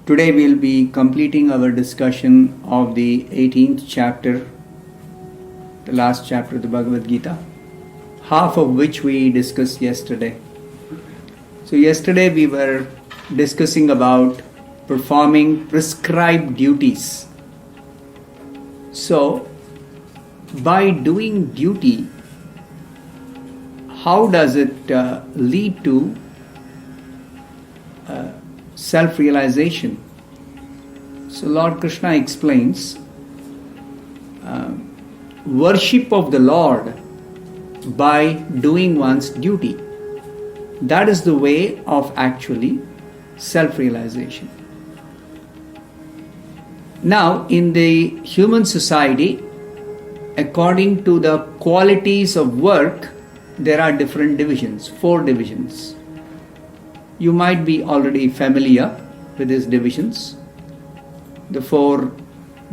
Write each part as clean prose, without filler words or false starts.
Today we'll be completing our discussion of the 18th chapter, the last chapter of the Bhagavad Gita, half of which we discussed yesterday. So yesterday we were discussing about performing prescribed duties. So by doing duty, how does it lead to self-realization? So Lord Krishna explains worship of the Lord by doing one's duty. That is the way of actually self-realization. Now, in the human society, according to the qualities of work, there are different divisions, 4 divisions. You might be already familiar with these divisions. The 4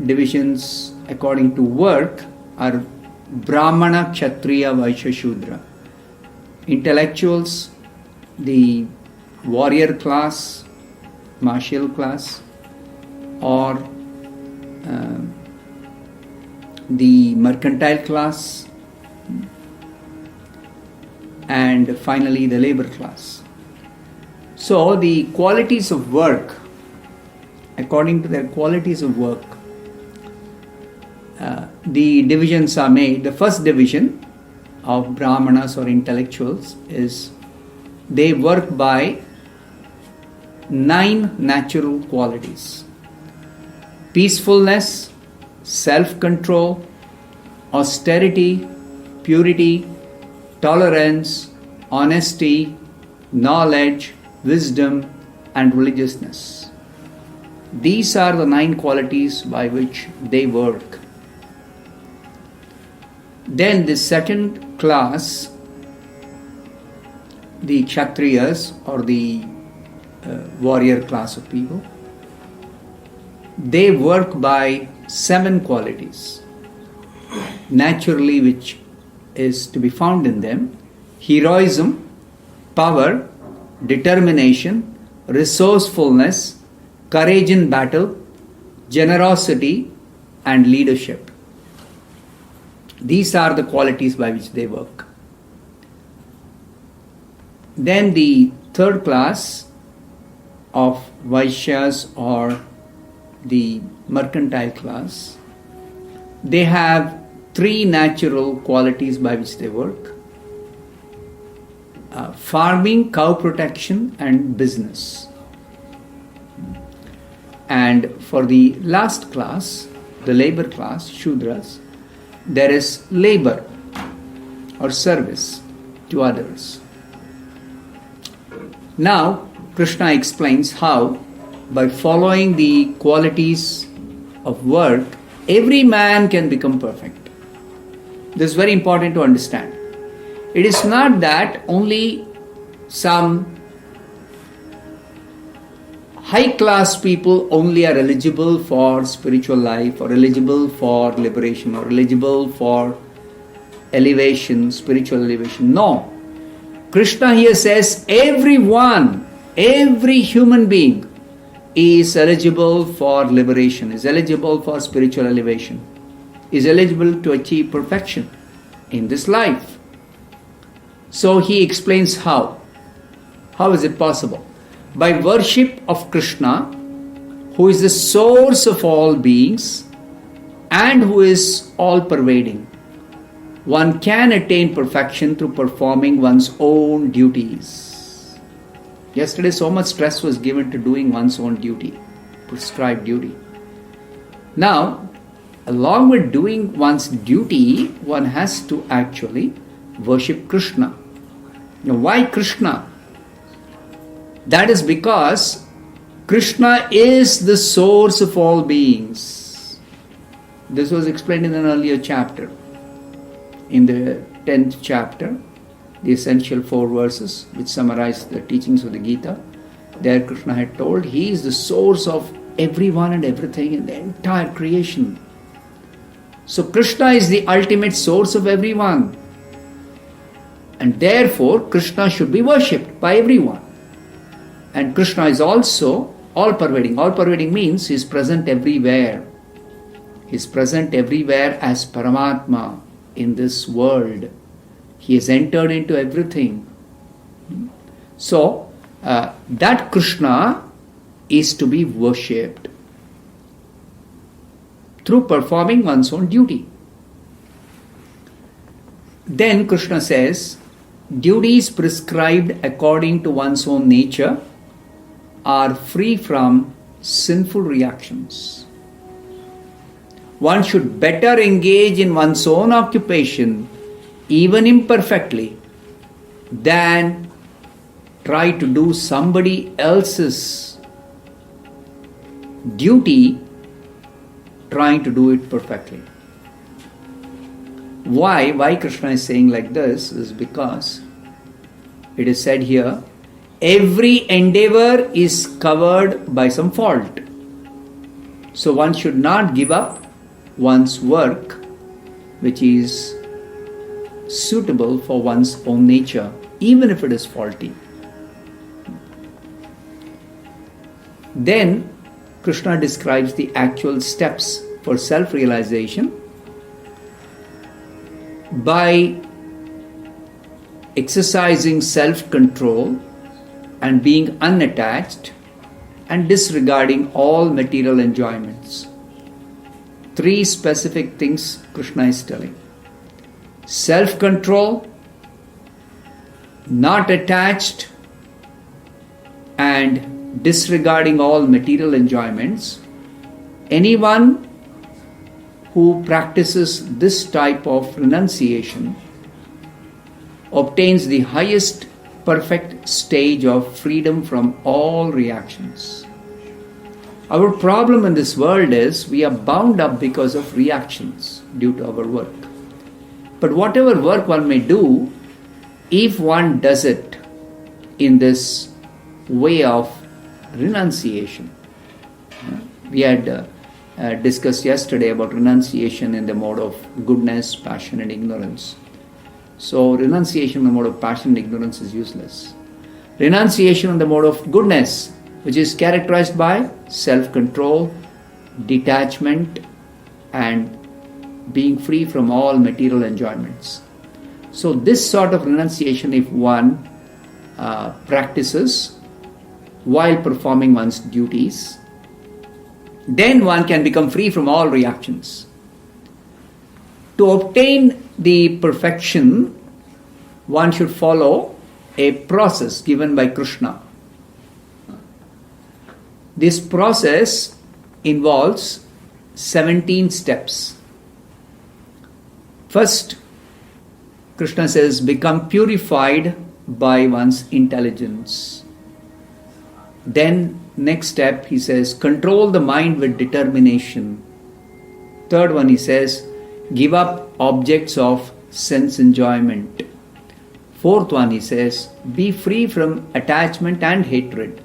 divisions according to work are Brahmana, Kshatriya, Vaishya, Shudra. Intellectuals, the warrior class, martial class, or the mercantile class, and finally the labor class. So the qualities of work, according to their qualities of work, the divisions are made. The first division of Brahmanas or intellectuals is they work by 9 natural qualities: peacefulness, self-control, austerity, purity, tolerance, honesty, knowledge, wisdom, and religiousness. These are the 9 qualities by which they work. Then the second class, the Kshatriyas or the warrior class of people, they work by 7 qualities naturally which is to be found in them: heroism, power, determination, resourcefulness, courage in battle, generosity, and leadership. These are the qualities by which they work. Then the third class of Vaishyas or the mercantile class, they have 3 natural qualities by which they work: farming, cow protection, and business. And for the last class, the labor class, Shudras, there is labor or service to others. Now, Krishna explains how, by following the qualities of work, every man can become perfect. This is very important to understand. It is not that only some high-class people only are eligible for spiritual life, or eligible for liberation, or eligible for elevation, spiritual elevation. No. Krishna here says everyone, every human being is eligible for liberation, is eligible for spiritual elevation, is eligible to achieve perfection in this life. So he explains how. How is it possible? By worship of Krishna, who is the source of all beings and who is all-pervading, one can attain perfection through performing one's own duties. Yesterday, so much stress was given to doing one's own duty, prescribed duty. Now, along with doing one's duty, one has to actually worship Krishna. Now, why Krishna? That is because Krishna is the source of all beings. This was explained in an earlier chapter. In the 10th chapter, the essential 4 verses which summarize the teachings of the Gita, there Krishna had told he is the source of everyone and everything in the entire creation. So Krishna is the ultimate source of everyone. And therefore Krishna should be worshipped by everyone. And Krishna is also All pervading. All pervading means He is present everywhere. He is present everywhere as Paramatma in this world. He has entered into everything. So, that Krishna is to be worshipped through performing one's own duty. Then Krishna says, duties prescribed according to one's own nature are free from sinful reactions. One should better engage in one's own occupation, even imperfectly, than try to do somebody else's duty trying to do it perfectly. Why Krishna is saying like this is because it is said here, every endeavor is covered by some fault. So one should not give up one's work which is suitable for one's own nature, even if it is faulty. Then Krishna describes the actual steps for self-realization by exercising self-control and being unattached and disregarding all material enjoyments. 3 specific things Krishna is telling. Self-control, not attached, and disregarding all material enjoyments. Anyone who practices this type of renunciation obtains the highest perfect stage of freedom from all reactions. Our problem in this world is we are bound up because of reactions due to our work. But whatever work one may do, if one does it in this way of renunciation, we had discussed yesterday about renunciation in the mode of goodness, passion and ignorance. So renunciation in the mode of passion and ignorance is useless. Renunciation in the mode of goodness, which is characterized by self-control, detachment and being free from all material enjoyments. So this sort of renunciation, if one practices while performing one's duties, then one can become free from all reactions. To obtain the perfection, one should follow a process given by Krishna. This process involves 17 steps. First, Krishna says, become purified by one's intelligence. Then, next step, he says, control the mind with determination. Third one, he says, give up objects of sense enjoyment. Fourth one, he says, be free from attachment and hatred.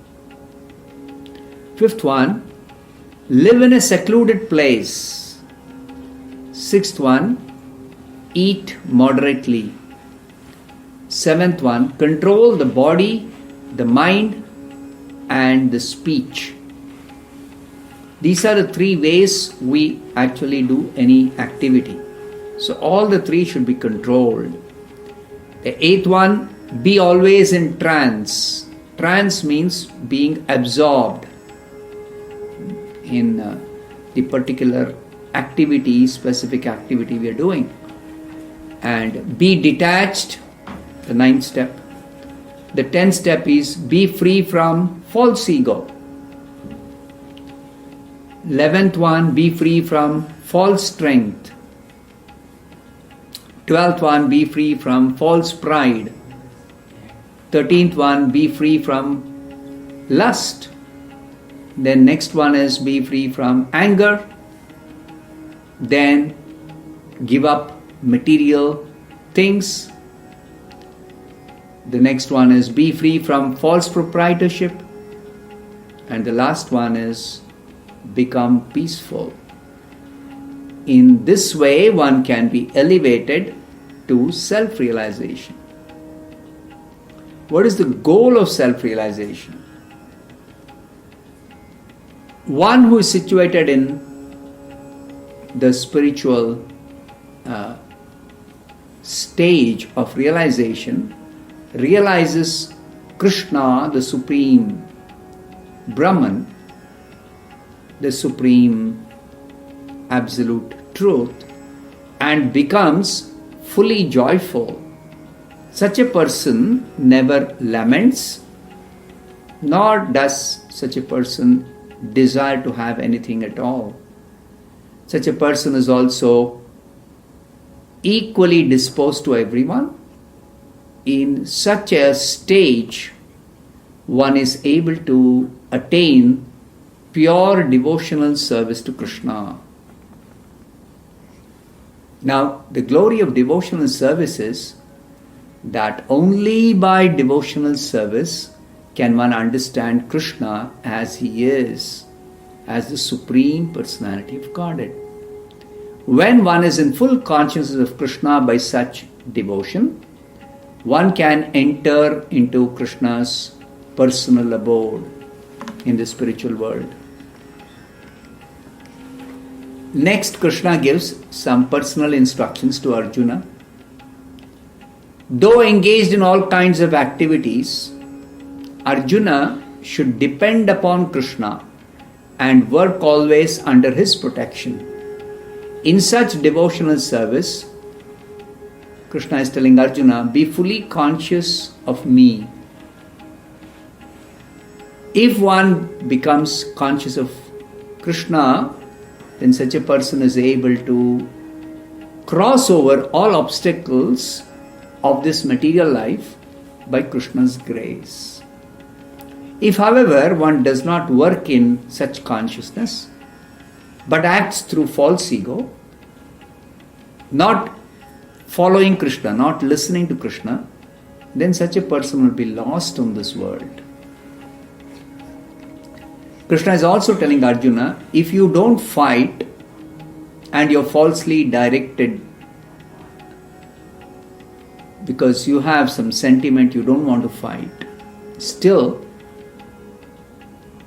Fifth one, live in a secluded place. Sixth one, eat moderately. Seventh one, control the body, the mind, and the speech. These are the 3 ways we actually do any activity. So all the 3 should be controlled. The 8th one, be always in trance. Trance means being absorbed in the particular activity, specific activity we are doing. And be detached, the 9th step. The 10th step is be free from false ego. 11th one, be free from false strength. 12th one, be free from false pride. 13th one, be free from lust. Then next one is be free from anger. Then give up material things. The next one is be free from false proprietorship. And the last one is become peaceful. In this way, one can be elevated to self-realization. What is the goal of self-realization? one who is situated in the spiritual stage of realization realizes Krishna, the Supreme Brahman, the Supreme Absolute Truth, and becomes fully joyful. Such a person never laments, nor does such a person desire to have anything at all. Such a person is also equally disposed to everyone. In such a stage, one is able to attain pure devotional service to Krishna. Now, the glory of devotional service is that only by devotional service can one understand Krishna as he is, as the Supreme Personality of Godhead. When one is in full consciousness of Krishna by such devotion, one can enter into Krishna's personal abode in the spiritual world. Next, Krishna gives some personal instructions to Arjuna. Though engaged in all kinds of activities, Arjuna should depend upon Krishna and work always under his protection. In such devotional service, Krishna is telling Arjuna, be fully conscious of me. If one becomes conscious of Krishna, then such a person is able to cross over all obstacles of this material life by Krishna's grace. If, however, one does not work in such consciousness, but acts through false ego, not following Krishna, not listening to Krishna, then such a person will be lost on this world. Krishna is also telling Arjuna, if you don't fight and you're falsely directed because you have some sentiment you don't want to fight, still,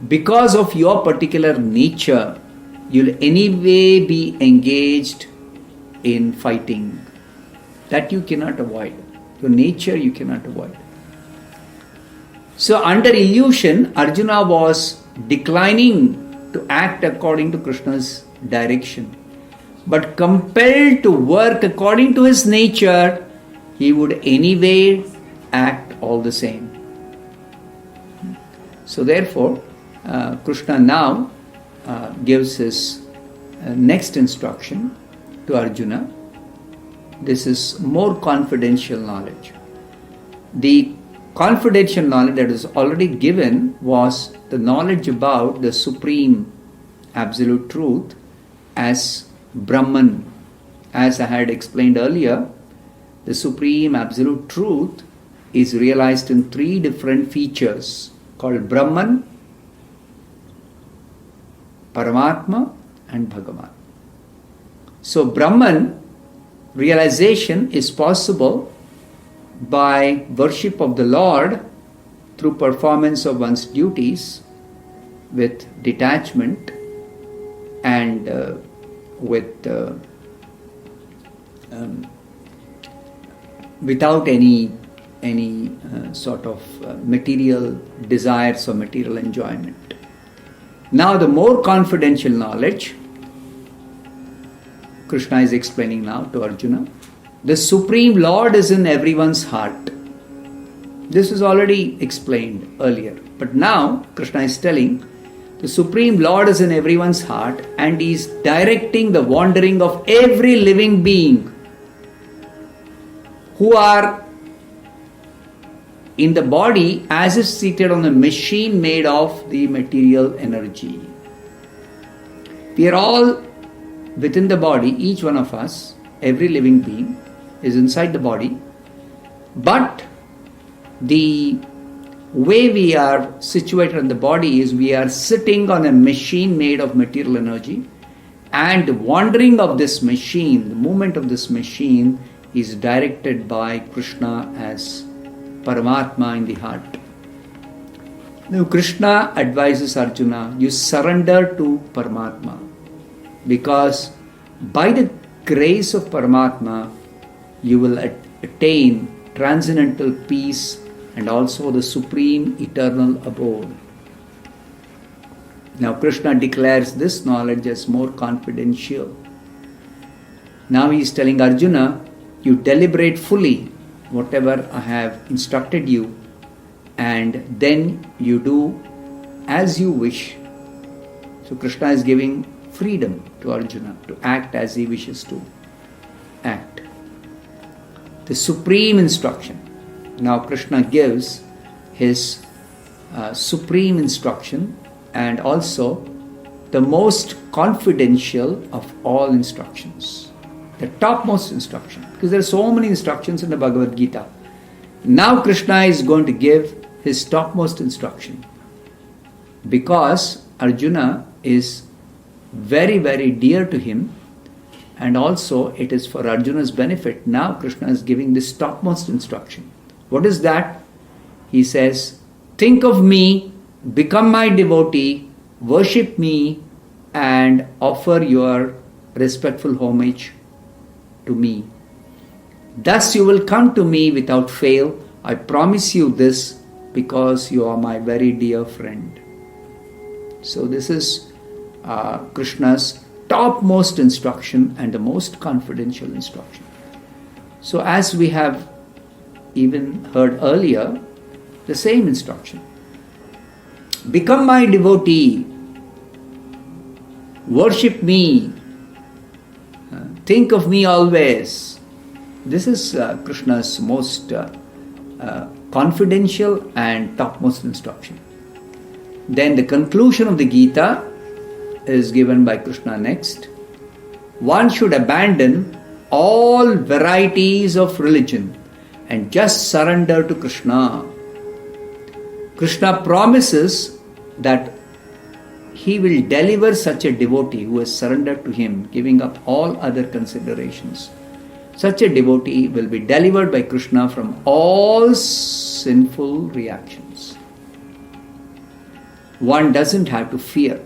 because of your particular nature, you'll anyway be engaged in fighting. That you cannot avoid. Your nature you cannot avoid. So under illusion, Arjuna was declining to act according to Krishna's direction. But compelled to work according to his nature, he would anyway act all the same. So therefore, Krishna now gives his next instruction to Arjuna. This is more confidential knowledge. The confidential knowledge that is already given was the knowledge about the Supreme Absolute Truth as Brahman. As I had explained earlier, the Supreme Absolute Truth is realized in three different features called Brahman, Paramatma and Bhagavan. So Brahman realization is possible by worship of the Lord through performance of one's duties with detachment and without any sort of material desires or material enjoyment. Now the more confidential knowledge, Krishna is explaining now to Arjuna. The Supreme Lord is in everyone's heart. This is already explained earlier. But now Krishna is telling the Supreme Lord is in everyone's heart and He is directing the wandering of every living being who are in the body as if seated on a machine made of the material energy. We are all within the body, each one of us, every living being is inside the body, but the way we are situated in the body is we are sitting on a machine made of material energy, and the wandering of this machine, the movement of this machine is directed by Krishna as Paramatma in the heart. Now Krishna advises Arjuna, you surrender to Paramatma, because by the grace of Paramatma you will attain transcendental peace and also the supreme eternal abode. Now Krishna declares this knowledge as more confidential. Now he is telling Arjuna, you deliberate fully whatever I have instructed you, and then you do as you wish. So Krishna is giving freedom to Arjuna to act as he wishes to act. The supreme instruction. Now Krishna gives his supreme instruction, and also the most confidential of all instructions, the topmost instruction, because there are so many instructions in the Bhagavad Gita. Now Krishna is going to give his topmost instruction, because Arjuna is very, very dear to him, and also it is for Arjuna's benefit. Now Krishna is giving this topmost instruction. What is that? He says, think of me, become my devotee, worship me, and offer your respectful homage to me. Thus you will come to me without fail. I promise you this, because you are my very dear friend. So this is Krishna's topmost instruction and the most confidential instruction. So as we have even heard earlier, the same instruction. Become my devotee, worship me, think of me always. This is Krishna's most confidential and topmost instruction. Then the conclusion of the Gita is given by Krishna next. One should abandon all varieties of religion and just surrender to Krishna. Krishna promises that he will deliver such a devotee who has surrendered to him, giving up all other considerations. Such a devotee will be delivered by Krishna from all sinful reactions. One doesn't have to fear.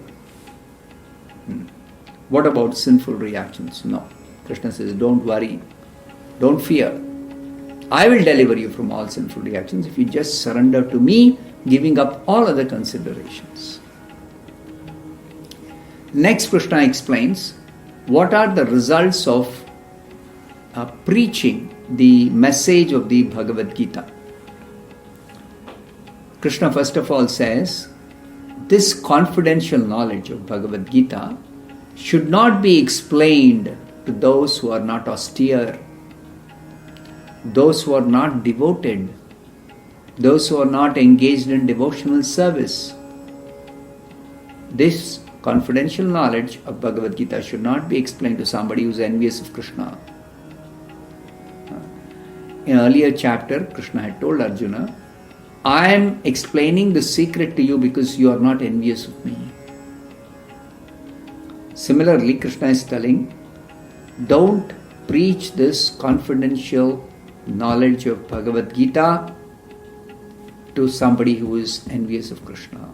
What about sinful reactions? No. Krishna says, don't worry, don't fear. I will deliver you from all sinful reactions if you just surrender to me, giving up all other considerations. Next, Krishna explains what are the results of preaching the message of the Bhagavad Gita. Krishna first of all says, this confidential knowledge of Bhagavad Gita should not be explained to those who are not austere, those who are not devoted, those who are not engaged in devotional service. This confidential knowledge of Bhagavad Gita should not be explained to somebody who is envious of Krishna. In an earlier chapter, Krishna had told Arjuna, I am explaining the secret to you because you are not envious of me. Similarly, Krishna is telling, don't preach this confidential knowledge of Bhagavad Gita to somebody who is envious of Krishna.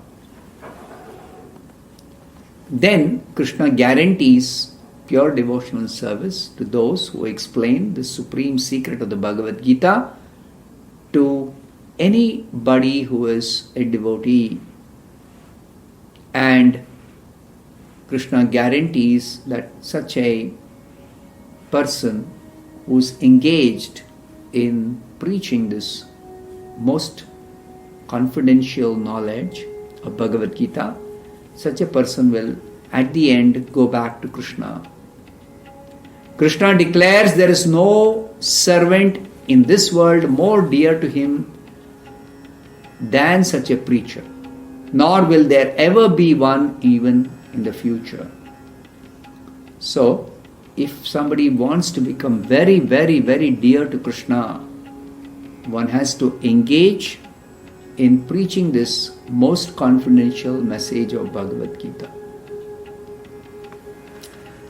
Then Krishna guarantees pure devotional service to those who explain the supreme secret of the Bhagavad Gita to anybody who is a devotee. And Krishna guarantees that such a person who is engaged in preaching this most confidential knowledge of Bhagavad Gita, such a person will at the end go back to Krishna. Krishna declares there is no servant in this world more dear to him than such a preacher, nor will there ever be one even in the future. So, if somebody wants to become very, very, very dear to Krishna, one has to engage in preaching this most confidential message of Bhagavad Gita.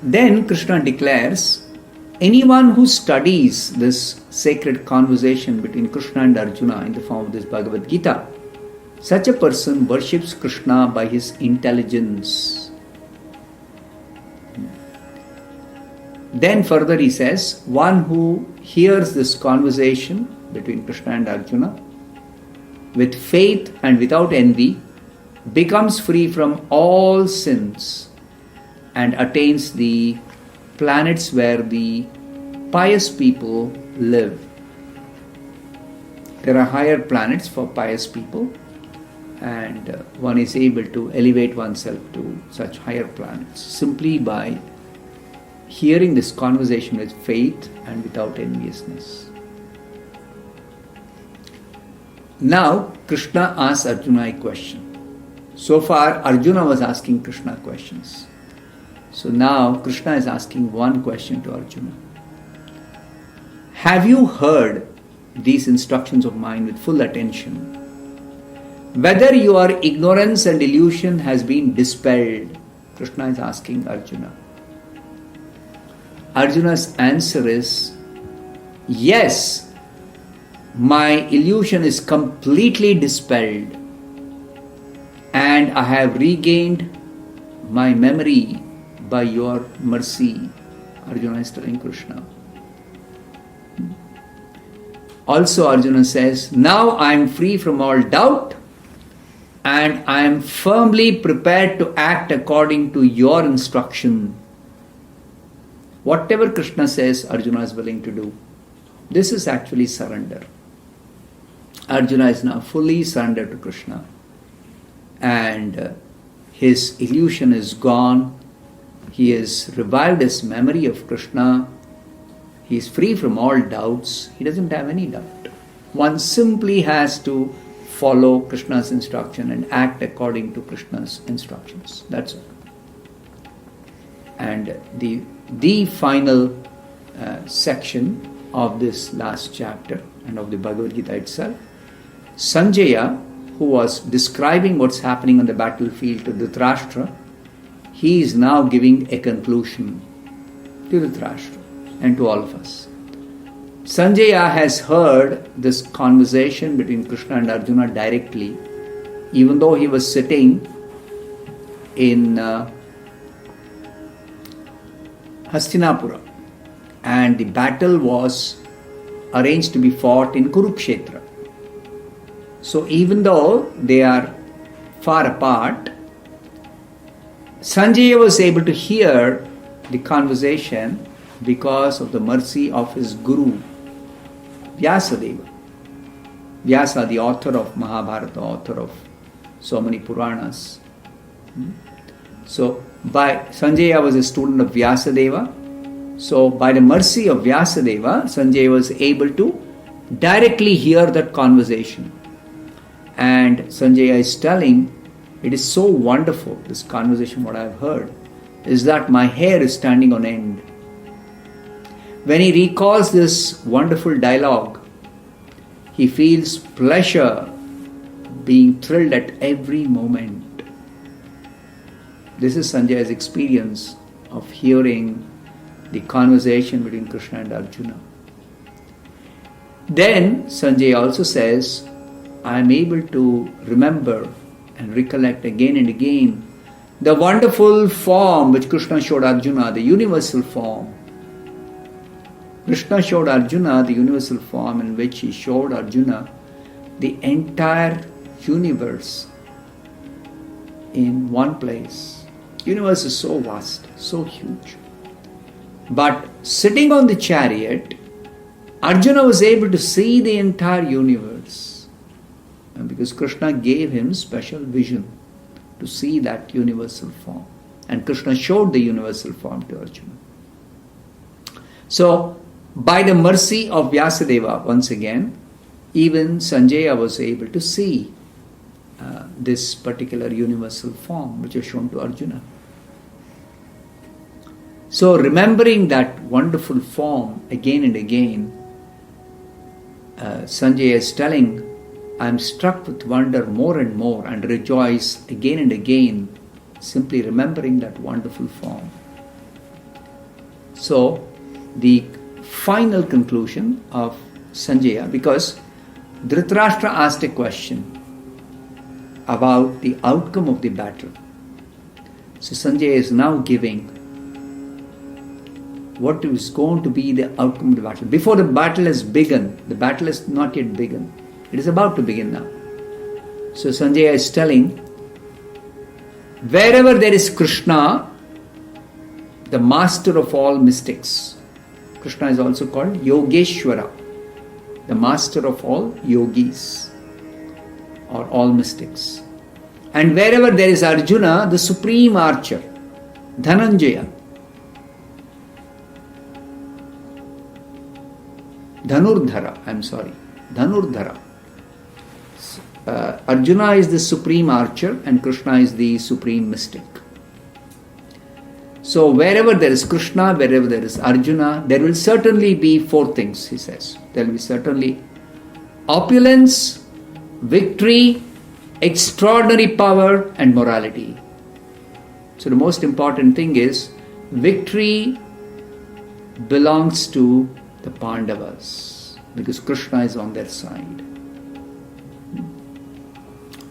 Then Krishna declares, anyone who studies this sacred conversation between Krishna and Arjuna in the form of this Bhagavad Gita Such a person worships Krishna by his intelligence. Then further he says, one who hears this conversation between Krishna and Arjuna with faith and without envy becomes free from all sins and attains the planets where the pious people live. There are higher planets for pious people, and one is able to elevate oneself to such higher planets simply by hearing this conversation with faith and without enviousness. Now Krishna asks Arjuna a question. So far Arjuna was asking Krishna questions. So now Krishna is asking one question to Arjuna. Have you heard these instructions of mine with full attention? Whether your ignorance and illusion has been dispelled? Krishna is asking Arjuna. Arjuna's answer is, yes, my illusion is completely dispelled and I have regained my memory by your mercy. Arjuna is telling Krishna. Also Arjuna says, now I am free from all doubt and I am firmly prepared to act according to your instruction. Whatever Krishna says, Arjuna is willing to do. This is actually surrender. Arjuna is now fully surrendered to Krishna, and his illusion is gone. He has revived his memory of Krishna. He is free from all doubts. He doesn't have any doubt. One simply has to follow Krishna's instruction and act according to Krishna's instructions. That's all. And the final section of this last chapter and of the Bhagavad Gita itself, Sanjaya, who was describing what's happening on the battlefield to Dhritarashtra, he is now giving a conclusion to Dhritarashtra and to all of us. Sanjaya has heard this conversation between Krishna and Arjuna directly, even though he was sitting in Hastinapura, and the battle was arranged to be fought in Kurukshetra. So even though they are far apart, Sanjaya was able to hear the conversation because of the mercy of his guru, Vyasadeva. Vyasa, the author of Mahabharata, author of so many Puranas. So Sanjaya was a student of Vyasadeva. So by the mercy of Vyasadeva, Sanjaya was able to directly hear that conversation. And Sanjaya is telling, it is so wonderful, this conversation, what I have heard, is that my hair is standing on end. When he recalls this wonderful dialogue, he feels pleasure, being thrilled at every moment. This is Sanjaya's experience of hearing the conversation between Krishna and Arjuna. Then Sanjaya also says, I am able to remember and recollect again and again the wonderful form which Krishna showed Arjuna, the universal form. Krishna showed Arjuna the universal form in which he showed Arjuna the entire universe in one place. Universe is so vast, so huge. But sitting on the chariot, Arjuna was able to see the entire universe. And because Krishna gave him special vision to see that universal form. And Krishna showed the universal form to Arjuna. So, by the mercy of Vyasadeva, once again, even Sanjaya was able to see this particular universal form which is shown to Arjuna. So, remembering that wonderful form again and again, Sanjaya is telling, I am struck with wonder more and more and rejoice again and again, simply remembering that wonderful form. So, the final conclusion of Sanjaya, because Dhritarashtra asked a question, about the outcome of the battle. So Sanjaya is now giving what is going to be the outcome of the battle. Before the battle has begun, the battle has not yet begun. It is about to begin now. So Sanjaya is telling, wherever there is Krishna, the master of all mystics. Krishna is also called Yogeshwara, the master of all yogis or all mystics. And wherever there is Arjuna, the supreme archer, Dhananjaya, Dhanurdhara. Arjuna is the supreme archer and Krishna is the supreme mystic. So wherever there is Krishna, wherever there is Arjuna, there will certainly be four things, he says. There will be certainly opulence, victory, extraordinary power and morality. So the most important thing is victory belongs to the Pandavas because Krishna is on their side.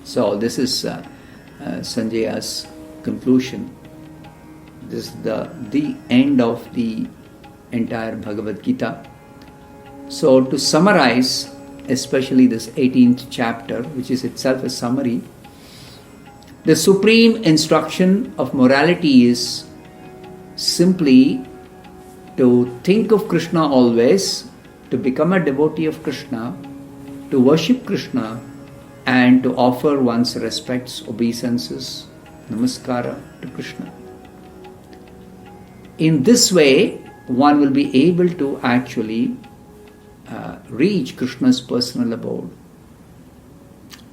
So this is Sanjaya's conclusion. This is the end of the entire Bhagavad Gita. So to summarize, especially this 18th chapter, which is itself a summary, the supreme instruction of morality is simply to think of Krishna always, to become a devotee of Krishna, to worship Krishna, and to offer one's respects, obeisances, namaskara to Krishna. In this way, one will be able to actually reach Krishna's personal abode.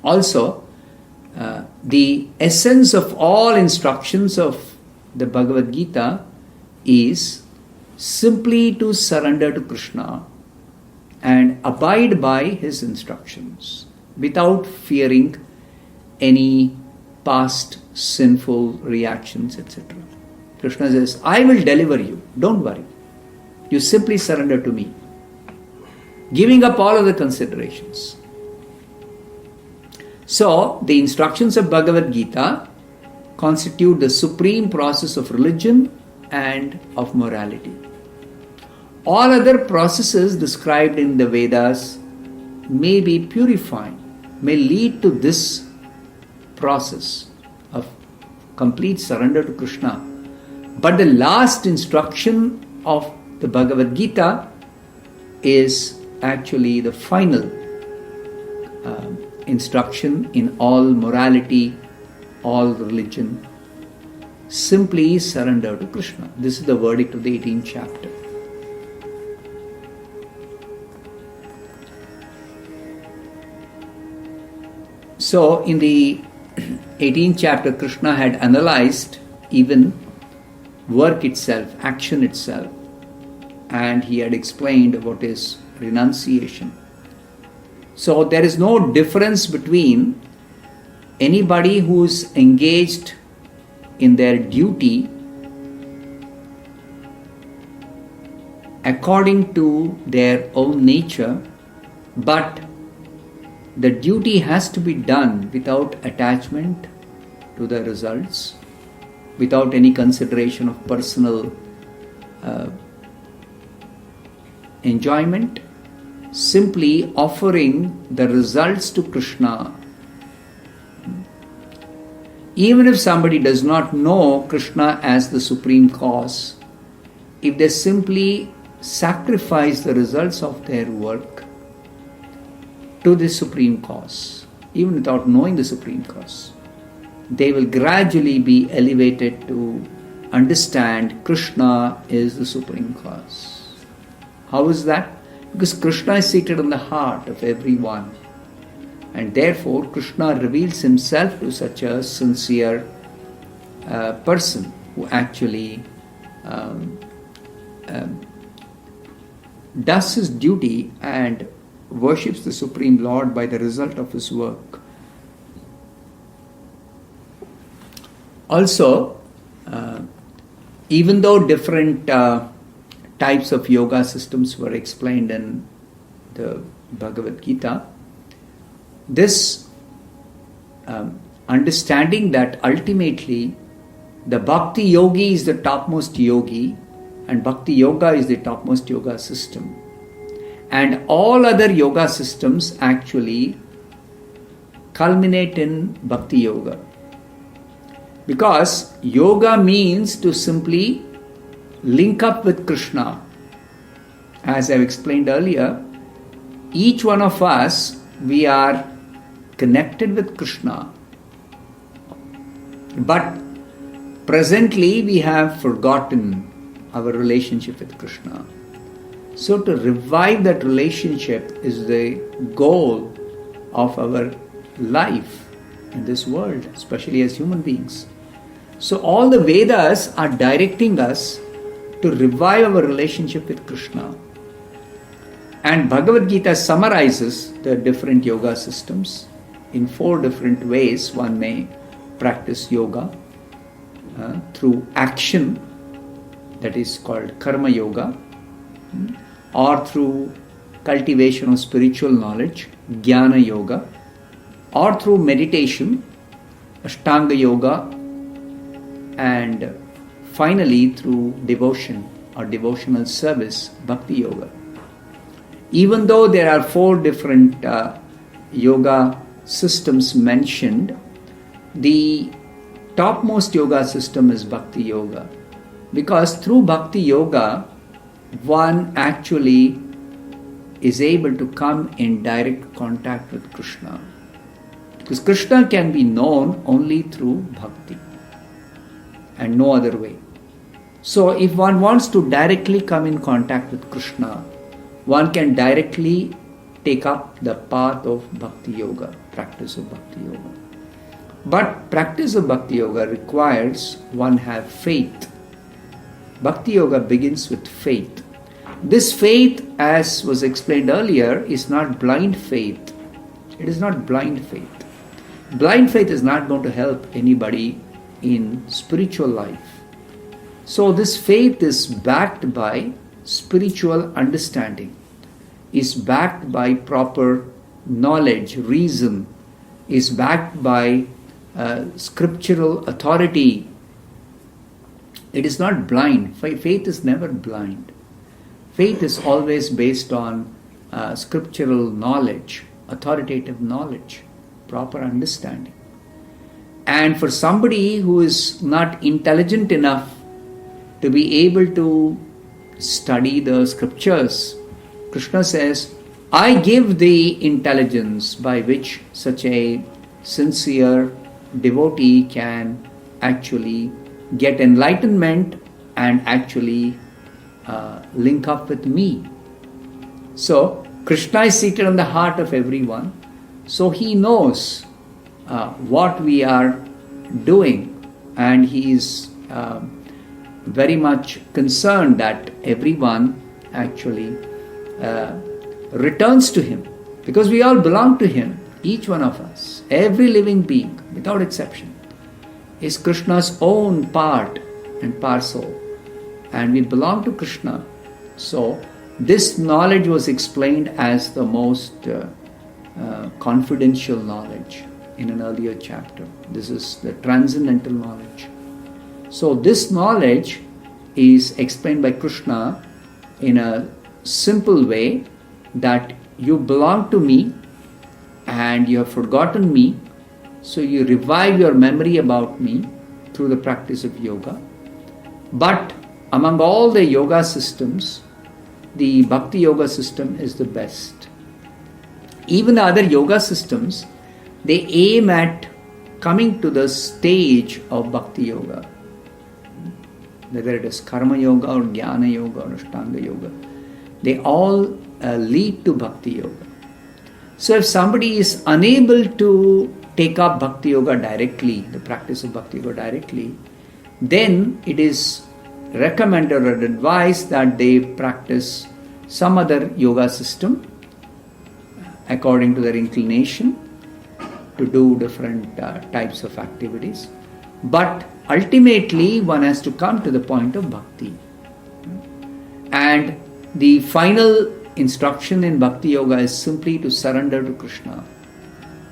Also, the essence of all instructions of the Bhagavad Gita is simply to surrender to Krishna and abide by his instructions without fearing any past sinful reactions, etc. Krishna says, I will deliver you, don't worry. You simply surrender to me, giving up all other considerations. So, the instructions of Bhagavad Gita constitute the supreme process of religion and of morality. All other processes described in the Vedas may be purifying, may lead to this process of complete surrender to Krishna. But the last instruction of the Bhagavad Gita is actually the final instruction in all morality, all religion. Simply surrender to Krishna. This is the verdict of the 18th chapter. So, in the 18th chapter, Krishna had analyzed even work itself, action itself, and he had explained what is renunciation. So, there is no difference between anybody who is engaged in their duty according to their own nature, but the duty has to be done without attachment to the results, without any consideration of personal enjoyment, simply offering the results to Krishna. Even if somebody does not know Krishna as the supreme cause, if they simply sacrifice the results of their work to the supreme cause, even without knowing the supreme cause, they will gradually be elevated to understand Krishna is the supreme cause. How is that? Because Krishna is seated in the heart of everyone. And therefore, Krishna reveals himself to such a sincere person who actually does his duty and worships the Supreme Lord by the result of his work. Also, even though different types of yoga systems were explained in the Bhagavad Gita, this understanding that ultimately the Bhakti Yogi is the topmost yogi and Bhakti Yoga is the topmost yoga system. And all other yoga systems actually culminate in Bhakti Yoga. Because yoga means to simply link up with Krishna. As I've explained earlier, each one of us, we are connected with Krishna. But presently we have forgotten our relationship with Krishna. So to revive that relationship is the goal of our life in this world, especially as human beings. So all the Vedas are directing us to revive our relationship with Krishna. And Bhagavad Gita summarizes the different yoga systems in 4 different ways. One may practice yoga through action, that is called karma yoga, or through cultivation of spiritual knowledge, jnana yoga, or through meditation, ashtanga yoga, and finally through devotion or devotional service, bhakti yoga. Even though there are 4 different yoga systems mentioned, the topmost yoga system is bhakti yoga. Because through bhakti yoga, one actually is able to come in direct contact with Krishna. Because Krishna can be known only through bhakti and no other way. So if one wants to directly come in contact with Krishna, one can directly take up the path of bhakti yoga, practice of bhakti yoga. But practice of bhakti yoga requires one have faith. Bhakti yoga begins with faith. This faith, as was explained earlier, is not blind faith. It is not blind faith. Blind faith is not going to help anybody in spiritual life. So this faith is backed by spiritual understanding, is backed by proper knowledge, reason, is backed by scriptural authority. It is not blind. Faith is never blind. Faith is always based on scriptural knowledge, authoritative knowledge, proper understanding. And for somebody who is not intelligent enough to be able to study the scriptures, Krishna says, I give thee intelligence by which such a sincere devotee can actually get enlightenment and actually link up with me. So Krishna is seated on the heart of everyone. So he knows what we are doing, and he is very much concerned that everyone actually returns to him, because we all belong to him. Each one of us, every living being without exception, is Krishna's own part and parcel, and we belong to Krishna. So this knowledge was explained as the most confidential knowledge in an earlier chapter. This is the transcendental knowledge. So this knowledge is explained by Krishna in a simple way, that you belong to me and you have forgotten me, so you revive your memory about me through the practice of yoga. But among all the yoga systems, the bhakti yoga system is the best. Even the other yoga systems, they aim at coming to the stage of bhakti yoga. Whether it is karma yoga or jnana yoga or ashtanga yoga, they all lead to bhakti yoga. So if somebody is unable to take up bhakti yoga directly, the practice of bhakti yoga directly, then it is recommended or advised that they practice some other yoga system according to their inclination to do different types of activities. But ultimately one has to come to the point of bhakti. And the final instruction in bhakti yoga is simply to surrender to Krishna.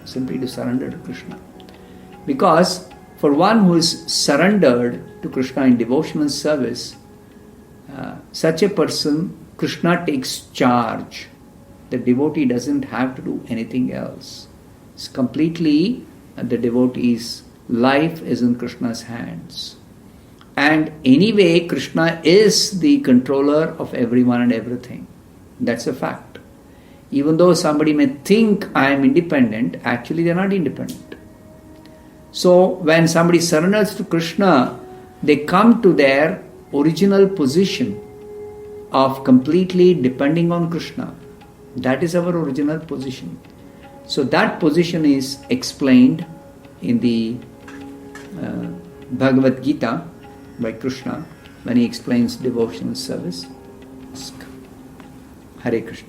Simply to surrender to Krishna. Because for one who is surrendered to Krishna in devotional service, such a person, Krishna takes charge. The devotee doesn't have to do anything else. It's completely the devotee's life is in Krishna's hands. And anyway, Krishna is the controller of everyone and everything. That's a fact. Even though somebody may think I am independent, actually they are not independent. So when somebody surrenders to Krishna, they come to their original position of completely depending on Krishna. That is our original position. So that position is explained in the Bhagavad Gita by Krishna when he explains devotional service. Hare Krishna.